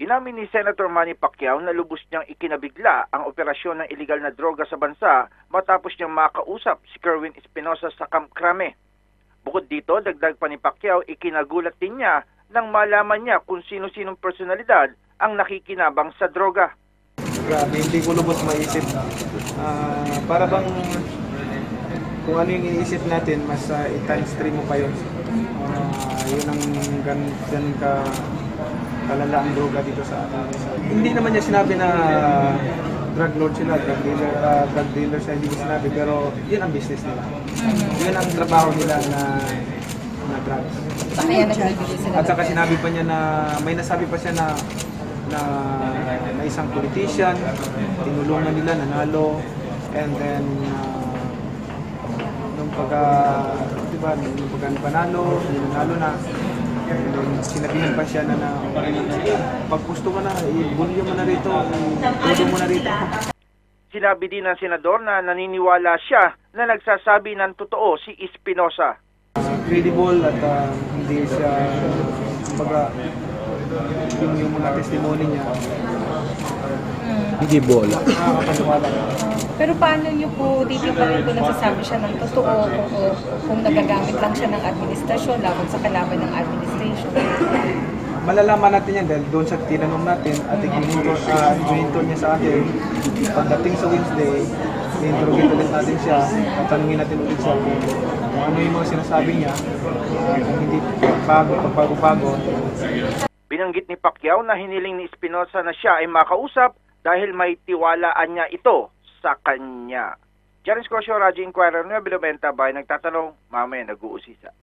Inamin ni Senator Manny Pacquiao na lubos niyang ikinabigla ang operasyon ng iligal na droga sa bansa matapos niyang makausap si Kerwin Espinosa sa Camp Crame. Bukod dito, dagdag pa ni Pacquiao, ikinagulat din niya nang malaman niya kung sino-sinong personalidad ang nakikinabang sa droga. Grabe, hindi ko lubos maisip. Para bang kung ano yung iniisip natin, mas i-times 3 mo pa yun. Yun ang ganun ka kalala ang droga dito sa atin. Hindi naman niya sinabi na drug lord sila, drug dealer siya, hindi niya sinabi, pero yun ang business nila. Yun ang trabaho nila na drugs. At saka sinabi pa niya na, may nasabi pa siya na isang politician, tinulungan nila, nanalo, and then nung panalo na, sinabihan pa siya na pag gusto mo na, ibulyo mo na rito, todo mo na rito. Sinabi din ng senador na naniniwala siya na nagsasabi ng totoo si Espinosa. Credible at hindi siya, kumbaga, yung mga testimony niya. Hindi bola. Pero paano niyo po titiparin kung nagsasabi siya ng totoo kung nagagamit lang siya ng administrasyon laban sa kalaban ng administration? Malalaman natin yan dahil doon sa tinanong natin at i-monitor niya sa atin. Pagdating sa Wednesday, i-interrogate ulit natin siya at tanungin natin ulit siya kung ano yung mga sinasabi niya, kung hindi pagbago-bago. Binanggit ni Pacquiao na hiniling ni Espinosa na siya ay makausap dahil may tiwalaan niya ito sa kanya. Janice Cosio, Radyo Inquirer, Nueva Benta, Bay, nagtatanong, mamaya nag-uusisa.